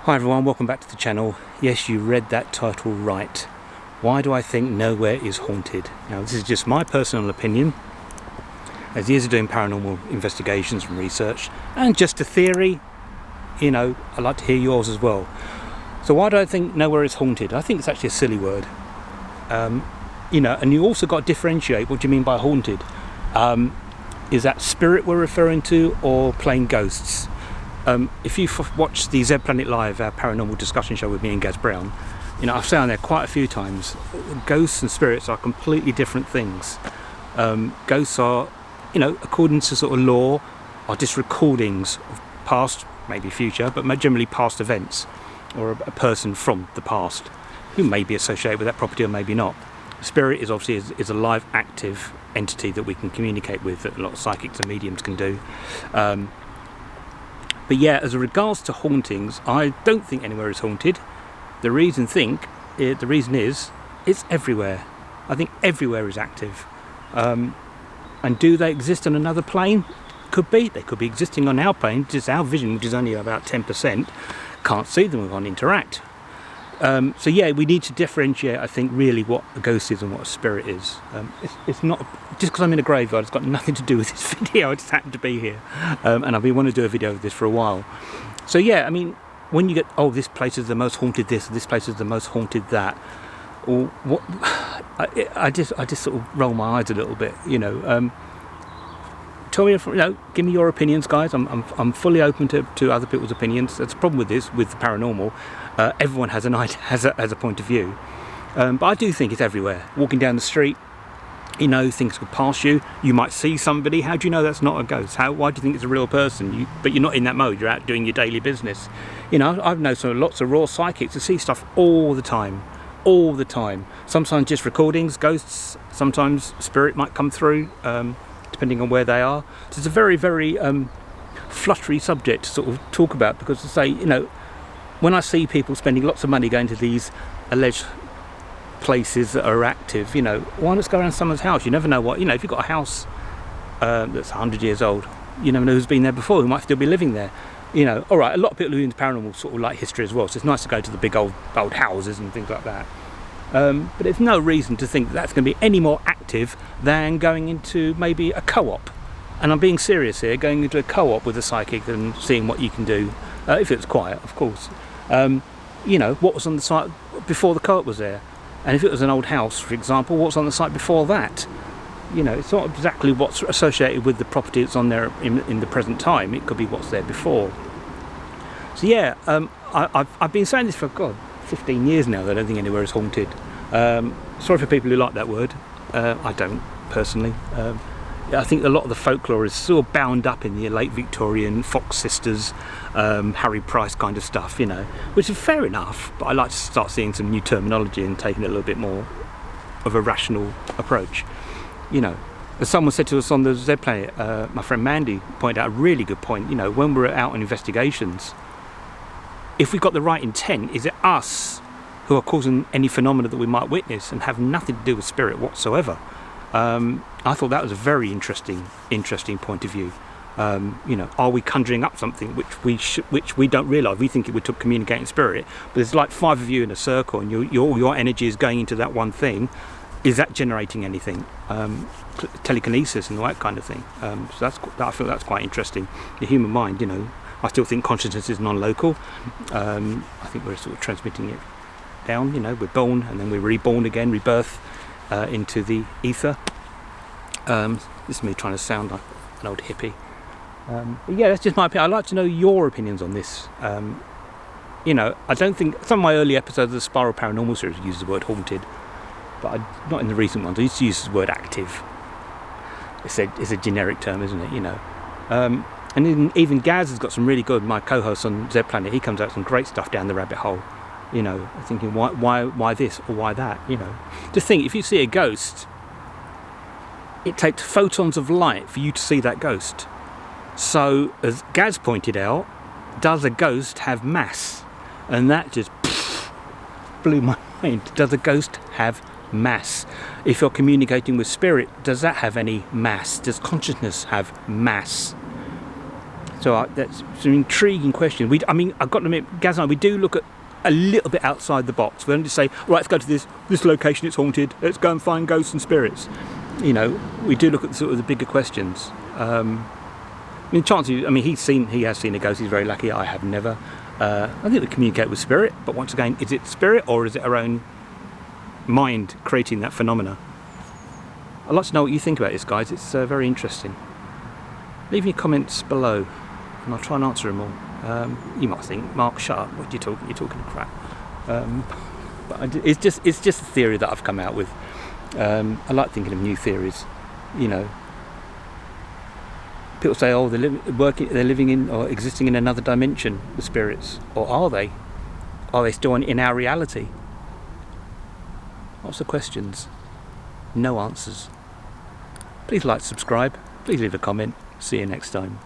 Hi everyone, welcome back to the channel. Yes, you read that title right. Why do I think nowhere is haunted? Now this is just my personal opinion, as years of doing paranormal investigations and research, and just a theory. You know, I'd like to hear yours as well. So why do I think nowhere is haunted? I think it's actually a silly word. You know, and you also got to differentiate what do you mean by haunted. Is that spirit we're referring to, or plain ghosts? If you've watched the Z Planet Live, our paranormal discussion show with me and Gaz Brown, you know, I've said on there quite a few times, ghosts and spirits are completely different things. Ghosts are, you know, according to sort of law, are just recordings of past, maybe future, but generally past events, or a person from the past who may be associated with that property or maybe not. Spirit is obviously is a live, active entity that we can communicate with, that a lot of psychics and mediums can do. But yeah, as regards to hauntings, I don't think anywhere is haunted. The reason is, it's everywhere. I think everywhere is active. And do they exist on another plane? Could be. They could be existing on our plane, just our vision, which is only about 10%. Can't see them, we can't interact. So yeah, we need to differentiate, I think, really what a ghost is and what a spirit is. It's not, just because I'm in a graveyard, it's got nothing to do with this video. I just happened to be here. And I've been wanting to do a video of this for a while. So yeah, I mean, when you get, oh, this place is the most haunted this, this place is the most haunted that, or what, I just sort of roll my eyes a little bit, you know. Tell me, you know, give me your opinions, guys. I'm fully open to other people's opinions. That's the problem with this, with the paranormal. Everyone has has a point of view, but I do think it's everywhere. Walking down the street, you know, things could pass you. You might see somebody. How do you know that's not a ghost? Why do you think it's a real person? But you're not in that mode. You're out doing your daily business. You know, I've known lots of raw psychics that see stuff all the time. All the time. Sometimes just recordings, ghosts. Sometimes spirit might come through. Depending on where they are. So it's a very, very fluttery subject to sort of talk about, because to say, you know, when I see people spending lots of money going to these alleged places that are active, you know, why not go around someone's house? You never know what, you know, if you've got a house that's 100 years old, you never know who's been there before, who might still be living there. You know, all right, a lot of people who are into paranormal sort of like history as well, so it's nice to go to the big old houses and things like that. But there's no reason to think that's going to be any more active than going into maybe a co-op. And I'm being serious here, going into a co-op with a psychic and seeing what you can do, if it's quiet, of course. You know, what was on the site before the co-op was there? And if it was an old house, for example, what's on the site before that? You know, it's not exactly what's associated with the property that's on there in the present time. It could be what's there before. So yeah, I've been saying this for, God, 15 years now that I don't think anywhere is haunted. Sorry for people who like that word. I don't, personally. I think a lot of the folklore is sort of bound up in the late Victorian Fox Sisters, Harry Price kind of stuff, you know, which is fair enough, but I like to start seeing some new terminology and taking a little bit more of a rational approach. You know, as someone said to us on the Z Planet, my friend Mandy pointed out a really good point, you know, when we're out on investigations, if we've got the right intent, is it us who are causing any phenomena that we might witness and have nothing to do with spirit whatsoever? I thought that was a very interesting point of view. You know, are we conjuring up something which we don't realise? We think it would communicate in spirit, but there's like 5 of you in a circle, and your energy is going into that one thing. Is that generating anything? Telekinesis and all that kind of thing. So I feel that's quite interesting. The human mind, you know. I still think consciousness is non-local. I think we're sort of transmitting it down, you know, we're born and then we're reborn again, rebirth into the ether. This is me trying to sound like an old hippie. But yeah, that's just my opinion. I'd like to know your opinions on this. You know, I don't think, some of my early episodes of the Spiral Paranormal series use the word haunted, but not in the recent ones. I used to use the word active. It's a generic term, isn't it, you know. And even Gaz has got some really good, my co-host on Z Planet, he comes out with some great stuff down the rabbit hole, you know, thinking why this or why that, you know. Just think, if you see a ghost, it takes photons of light for you to see that ghost. So, as Gaz pointed out, does a ghost have mass? And that just blew my mind. Does a ghost have mass? If you're communicating with spirit, does that have any mass? Does consciousness have mass? So that's some intriguing questions. I mean, I've got to admit, Gaz and I, we do look at a little bit outside the box. We don't just say, right, let's go to this location, it's haunted, let's go and find ghosts and spirits. You know, we do look at sort of the bigger questions. I mean, chances, I mean, he has seen a ghost, he's very lucky. I have never. I think we communicate with spirit, but once again, is it spirit or is it our own mind creating that phenomena? I'd like to know what you think about this, guys. It's very interesting. Leave your comments below and I'll try and answer them all. You might think, Mark, shut up, what are you talking? You're talking crap. But it's just a theory that I've come out with. I like thinking of new theories. You know, people say, oh, they're living in or existing in another dimension, the spirits, or are they? Are they still in our reality? Lots of questions, no answers. Please like, subscribe, please leave a comment. See you next time.